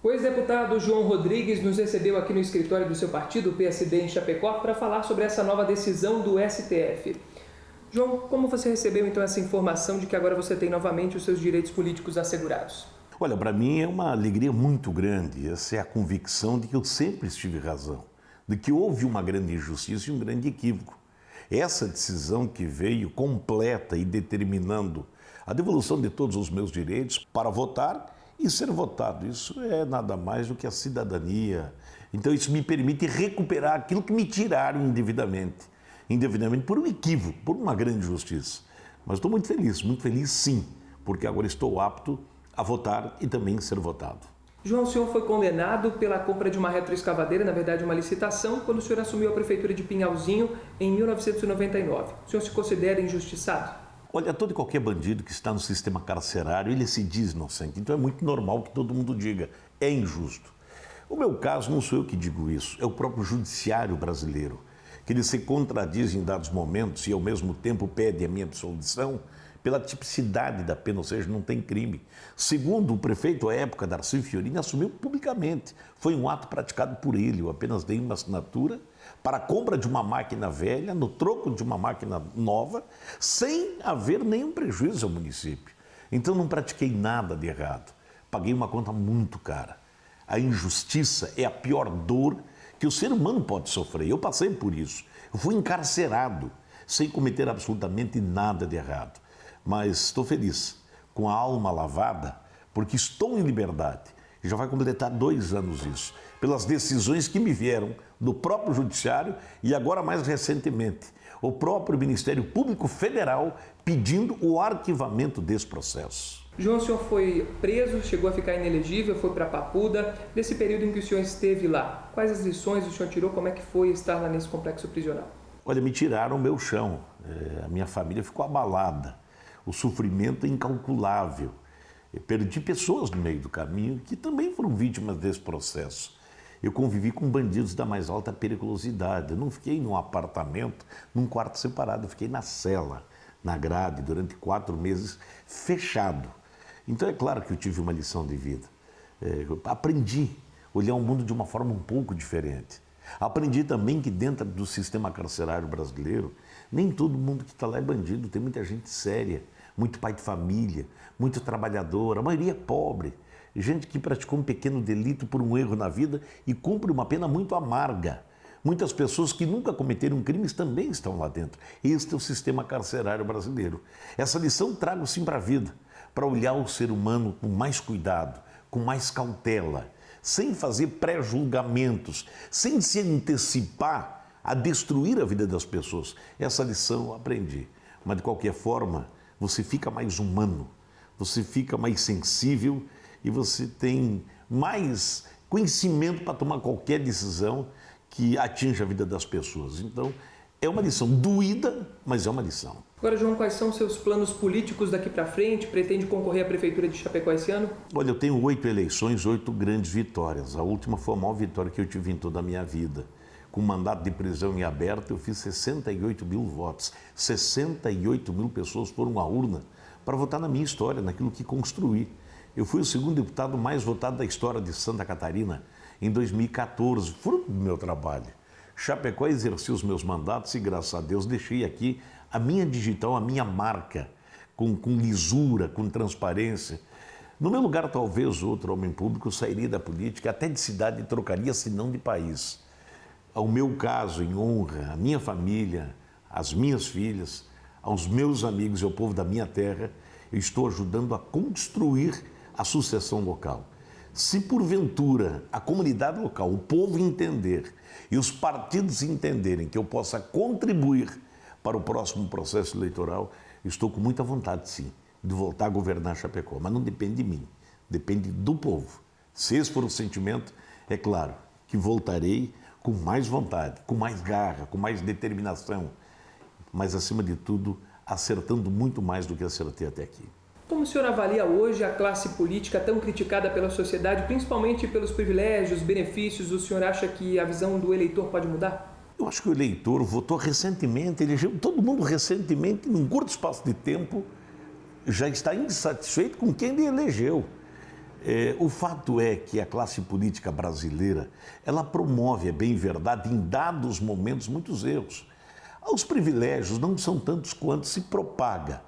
O ex-deputado João Rodrigues nos recebeu aqui no escritório do seu partido, o PSD, em Chapecó, para falar sobre essa nova decisão do STF. João, como você recebeu então essa informação de que agora você tem novamente os seus direitos políticos assegurados? Olha, para mim é uma alegria muito grande. Essa é a convicção de que eu sempre estive razão, de que houve uma grande injustiça e um grande equívoco. Essa decisão que veio completa e determinando a devolução de todos os meus direitos para votar e ser votado, isso é nada mais do que a cidadania. Então isso me permite recuperar aquilo que me tiraram indevidamente por um equívoco, por uma grande injustiça. Mas estou muito feliz sim, porque agora estou apto a votar e também ser votado. João, o senhor foi condenado pela compra de uma retroescavadeira, na verdade uma licitação, quando o senhor assumiu a prefeitura de Pinhalzinho em 1999. O senhor se considera injustiçado? Olha, todo e qualquer bandido que está no sistema carcerário, ele se diz inocente. Então é muito normal que todo mundo diga, é injusto. O meu caso, não sou eu que digo isso, é o próprio judiciário brasileiro, que ele se contradiz em dados momentos e ao mesmo tempo pede a minha absolvição pela tipicidade da pena, ou seja, não tem crime. Segundo o prefeito à época, Darcy Fiorini, assumiu publicamente. Foi um ato praticado por ele, eu apenas dei uma assinatura para a compra de uma máquina velha, no troco de uma máquina nova, sem haver nenhum prejuízo ao município. Então não pratiquei nada de errado. Paguei uma conta muito cara. A injustiça é a pior dor que o ser humano pode sofrer. Eu passei por isso. Eu fui encarcerado, sem cometer absolutamente nada de errado. Mas estou feliz, com a alma lavada, porque estou em liberdade. E já vai completar 2 anos isso, pelas decisões que me vieram do próprio Judiciário e agora mais recentemente, o próprio Ministério Público Federal pedindo o arquivamento desse processo. João, o senhor foi preso, chegou a ficar inelegível, foi para Papuda. Nesse período em que o senhor esteve lá, quais as lições o senhor tirou? Como é que foi estar lá nesse complexo prisional? Olha, me tiraram o meu chão, a minha família ficou abalada, o sofrimento é incalculável. Eu perdi pessoas no meio do caminho que também foram vítimas desse processo. Eu convivi com bandidos da mais alta periculosidade. Eu não fiquei num apartamento, num quarto separado, eu fiquei na cela, na grade, durante 4 meses, fechado. Então é claro que eu tive uma lição de vida. Eu aprendi a olhar o mundo de uma forma um pouco diferente. Aprendi também que dentro do sistema carcerário brasileiro, nem todo mundo que está lá é bandido, tem muita gente séria, muito pai de família, muito trabalhador, a maioria é pobre. Gente que praticou um pequeno delito por um erro na vida e cumpre uma pena muito amarga. Muitas pessoas que nunca cometeram crimes também estão lá dentro. Este é o sistema carcerário brasileiro. Essa lição trago sim para a vida, para olhar o ser humano com mais cuidado, com mais cautela, sem fazer pré-julgamentos, sem se antecipar a destruir a vida das pessoas. Essa lição eu aprendi. Mas de qualquer forma, você fica mais humano, você fica mais sensível e você tem mais conhecimento para tomar qualquer decisão que atinja a vida das pessoas. Então, é uma lição doída, mas é uma lição. Agora, João, quais são os seus planos políticos daqui para frente? Pretende concorrer à Prefeitura de Chapecó esse ano? Olha, eu tenho 8 eleições, 8 grandes vitórias. A última foi a maior vitória que eu tive em toda a minha vida. Com mandato de prisão em aberto, eu fiz 68 mil votos. 68 mil pessoas foram à urna para votar na minha história, naquilo que construí. Eu fui o segundo deputado mais votado da história de Santa Catarina em 2014, fruto do meu trabalho. Chapecó exerci os meus mandatos e, graças a Deus, deixei aqui a minha digital, a minha marca, com lisura, com transparência. No meu lugar, talvez outro homem público sairia da política, até de cidade, e trocaria, se não de país. Ao meu caso, em honra, à minha família, às minhas filhas, aos meus amigos e ao povo da minha terra, eu estou ajudando a construir a sucessão local. Se porventura a comunidade local, o povo entender e os partidos entenderem que eu possa contribuir para o próximo processo eleitoral, estou com muita vontade, sim, de voltar a governar Chapecó. Mas não depende de mim, depende do povo. Se esse for o sentimento, é claro que voltarei com mais vontade, com mais garra, com mais determinação, mas, acima de tudo, acertando muito mais do que acertei até aqui. Como o senhor avalia hoje a classe política tão criticada pela sociedade, principalmente pelos privilégios, benefícios? O senhor acha que a visão do eleitor pode mudar? Eu acho que o eleitor votou recentemente, elegeu todo mundo recentemente, num curto espaço de tempo, já está insatisfeito com quem ele elegeu. O fato é que a classe política brasileira, ela promove, é bem verdade, em dados momentos, muitos erros. Os privilégios não são tantos quanto se propaga,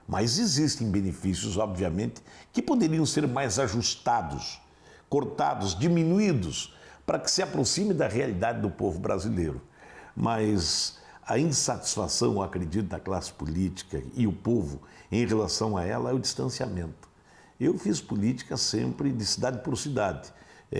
mas existem benefícios, obviamente, que poderiam ser mais ajustados, cortados, diminuídos, para que se aproxime da realidade do povo brasileiro. Mas a insatisfação, eu acredito, da classe política e o povo em relação a ela é o distanciamento. Eu fiz política sempre de cidade por cidade.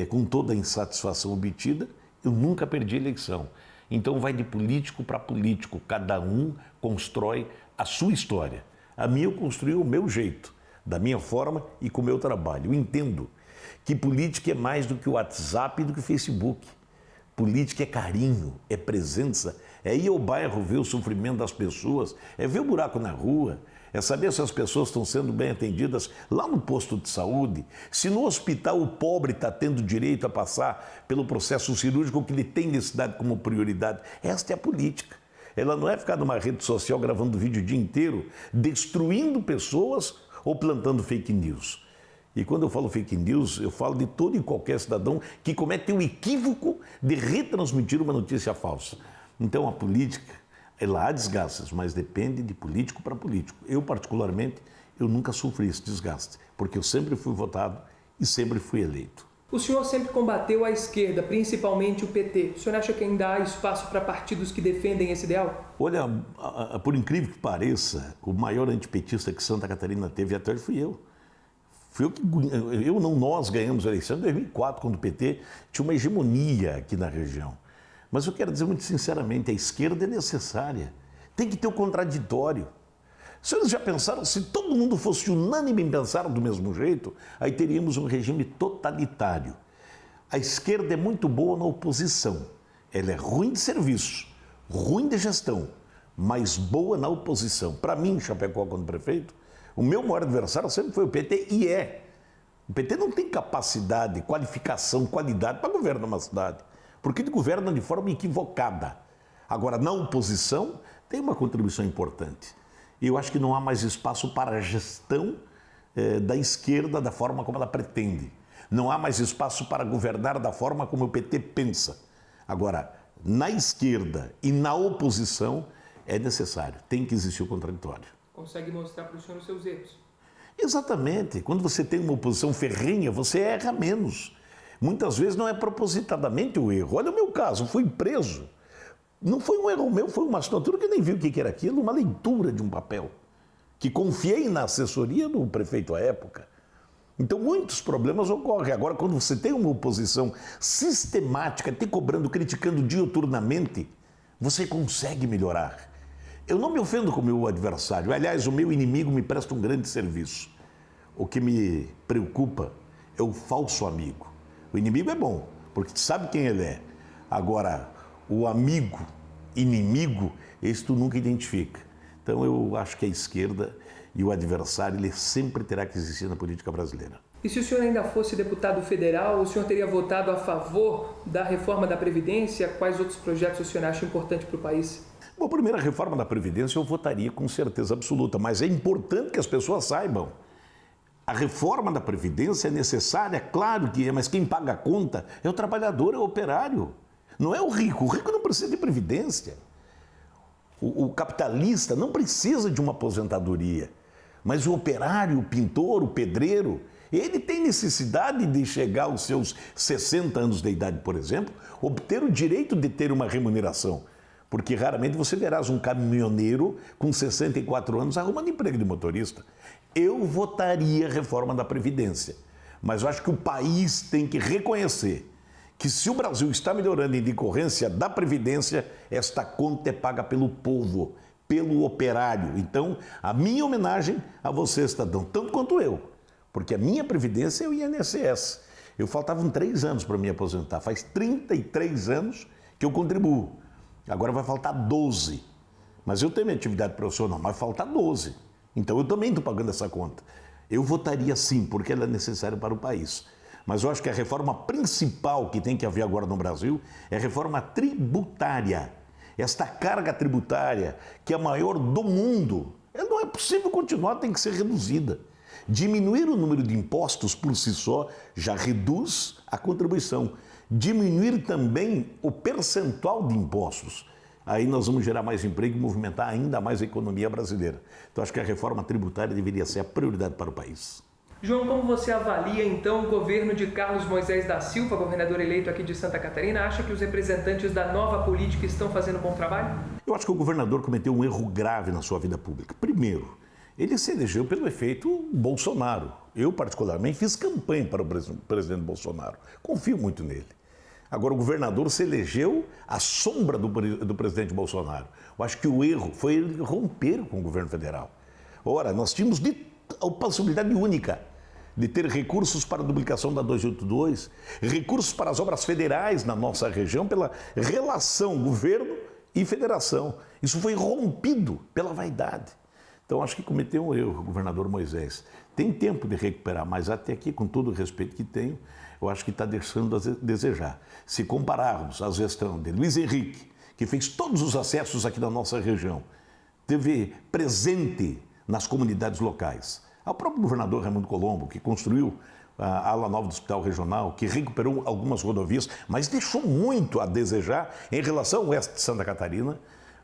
Com toda a insatisfação obtida, eu nunca perdi eleição. Então vai de político para político, cada um constrói a sua história. A minha eu construí o meu jeito, da minha forma e com o meu trabalho. Eu entendo que política é mais do que o WhatsApp e do que o Facebook. Política é carinho, é presença, é ir ao bairro ver o sofrimento das pessoas, é ver o buraco na rua, é saber se as pessoas estão sendo bem atendidas lá no posto de saúde, se no hospital o pobre está tendo direito a passar pelo processo cirúrgico que ele tem necessidade como prioridade. Esta é a política. Ela não é ficar numa rede social gravando vídeo o dia inteiro, destruindo pessoas ou plantando fake news. E quando eu falo fake news, eu falo de todo e qualquer cidadão que comete o equívoco de retransmitir uma notícia falsa. Então a política, ela há desgastes, mas depende de político para político. Eu, particularmente, eu nunca sofri esse desgaste, porque eu sempre fui votado e sempre fui eleito. O senhor sempre combateu a esquerda, principalmente o PT. O senhor acha que ainda há espaço para partidos que defendem esse ideal? Olha, por incrível que pareça, o maior antipetista que Santa Catarina teve até hoje fui eu. Nós ganhamos a eleição em 2004, quando o PT tinha uma hegemonia aqui na região. Mas eu quero dizer muito sinceramente, a esquerda é necessária. Tem que ter o contraditório. Se eles já pensaram, se todo mundo fosse unânime em pensar do mesmo jeito, aí teríamos um regime totalitário. A esquerda é muito boa na oposição. Ela é ruim de serviço, ruim de gestão, mas boa na oposição. Para mim, Chapecó, quando prefeito, o meu maior adversário sempre foi o PT e é. O PT não tem capacidade, qualificação, qualidade para governar uma cidade, porque ele governa de forma equivocada. Agora, na oposição, tem uma contribuição importante. Eu acho que não há mais espaço para a gestão da esquerda da forma como ela pretende. Não há mais espaço para governar da forma como o PT pensa. Agora, na esquerda e na oposição, é necessário, tem que existir o contraditório. Consegue mostrar para o senhor os seus erros? Exatamente. Quando você tem uma oposição ferrenha, você erra menos. Muitas vezes não é propositadamente o erro. Olha o meu caso, fui preso. Não foi um erro meu, foi uma assinatura que eu nem vi o que era aquilo, uma leitura de um papel, que confiei na assessoria do prefeito à época. Então, muitos problemas ocorrem. Agora, quando você tem uma oposição sistemática, te cobrando, criticando diuturnamente, você consegue melhorar. Eu não me ofendo com o meu adversário. Aliás, o meu inimigo me presta um grande serviço. O que me preocupa é o falso amigo. O inimigo é bom, porque sabe quem ele é. Agora, o amigo, inimigo, esse tu nunca identifica. Então, eu acho que a esquerda e o adversário, ele sempre terá que existir na política brasileira. E se o senhor ainda fosse deputado federal, o senhor teria votado a favor da reforma da Previdência? Quais outros projetos o senhor acha importante para o país? Bom, a primeira reforma da Previdência eu votaria com certeza absoluta, mas é importante que as pessoas saibam. A reforma da Previdência é necessária, claro que é, mas quem paga a conta é o trabalhador, é o operário. Não é o rico não precisa de Previdência. O capitalista não precisa de uma aposentadoria, mas o operário, o pintor, o pedreiro, ele tem necessidade de chegar aos seus 60 anos de idade, por exemplo, obter o direito de ter uma remuneração. Porque raramente você verás um caminhoneiro com 64 anos arrumando emprego de motorista. Eu votaria a reforma da Previdência, mas eu acho que o país tem que reconhecer que se o Brasil está melhorando em decorrência da Previdência, esta conta é paga pelo povo, pelo operário. Então, a minha homenagem a você, cidadão, tanto quanto eu, porque a minha Previdência é o INSS. Eu faltavam 3 anos para me aposentar, faz 33 anos que eu contribuo. Agora vai faltar 12. Mas eu tenho minha atividade profissional, mas vai faltar 12. Então eu também estou pagando essa conta. Eu votaria sim, porque ela é necessária para o país. Mas eu acho que a reforma principal que tem que haver agora no Brasil é a reforma tributária. Esta carga tributária, que é a maior do mundo, ela não é possível continuar, tem que ser reduzida. Diminuir o número de impostos por si só já reduz a contribuição. Diminuir também o percentual de impostos. Aí nós vamos gerar mais emprego e movimentar ainda mais a economia brasileira. Então acho que a reforma tributária deveria ser a prioridade para o país. João, como você avalia então o governo de Carlos Moisés da Silva, governador eleito aqui de Santa Catarina? Acha que os representantes da nova política estão fazendo um bom trabalho? Eu acho que o governador cometeu um erro grave na sua vida pública. Primeiro, ele se elegeu pelo efeito Bolsonaro. Eu, particularmente, fiz campanha para o presidente Bolsonaro. Confio muito nele. Agora, o governador se elegeu à sombra do presidente Bolsonaro. Eu acho que o erro foi ele romper com o governo federal. Ora, nós tínhamos a possibilidade única de ter recursos para a duplicação da 282, recursos para as obras federais na nossa região pela relação governo e federação. Isso foi rompido pela vaidade. Então, acho que cometeu um erro o governador Moisés. Tem tempo de recuperar, mas até aqui, com todo o respeito que tenho, eu acho que está deixando a desejar. Se compararmos a gestão de Luiz Henrique, que fez todos os acessos aqui na nossa região, teve presente nas comunidades locais, ao próprio governador Raimundo Colombo, que construiu a ala nova do Hospital Regional, que recuperou algumas rodovias, mas deixou muito a desejar em relação ao oeste de Santa Catarina,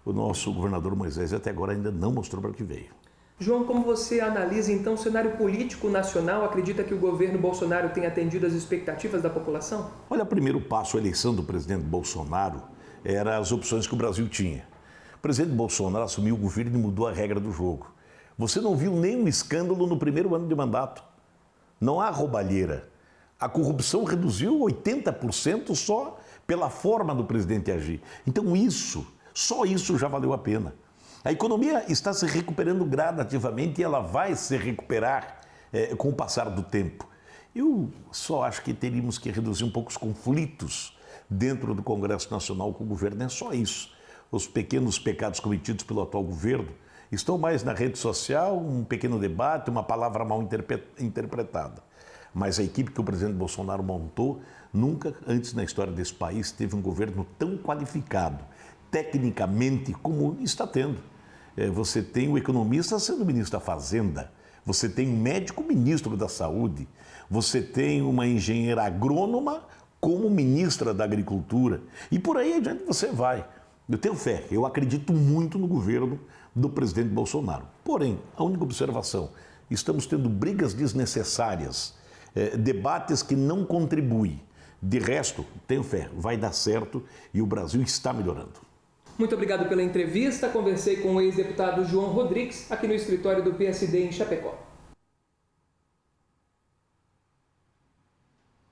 o nosso governador Moisés até agora ainda não mostrou para o que veio. João, como você analisa então o cenário político nacional? Acredita que o governo Bolsonaro tem atendido às expectativas da população? Olha, o primeiro passo, a eleição do presidente Bolsonaro, eram as opções que o Brasil tinha. O presidente Bolsonaro assumiu o governo e mudou a regra do jogo. Você não viu nenhum escândalo no primeiro ano de mandato. Não há roubalheira. A corrupção reduziu 80% só pela forma do presidente agir. Então só isso já valeu a pena. A economia está se recuperando gradativamente e ela vai se recuperar com o passar do tempo. Eu só acho que teríamos que reduzir um pouco os conflitos dentro do Congresso Nacional com o governo. É só isso. Os pequenos pecados cometidos pelo atual governo estão mais na rede social, um pequeno debate, uma palavra mal interpretada. Mas a equipe que o presidente Bolsonaro montou, nunca antes na história desse país teve um governo tão qualificado, tecnicamente, como está tendo. Você tem o economista sendo ministro da Fazenda, você tem um médico ministro da Saúde, você tem uma engenheira agrônoma como ministra da Agricultura, e por aí adiante você vai. Eu tenho fé, eu acredito muito no governo do presidente Bolsonaro. Porém, a única observação, estamos tendo brigas desnecessárias, debates que não contribuem. De resto, tenho fé, vai dar certo e o Brasil está melhorando. Muito obrigado pela entrevista. Conversei com o ex-deputado João Rodrigues, aqui no escritório do PSD em Chapecó.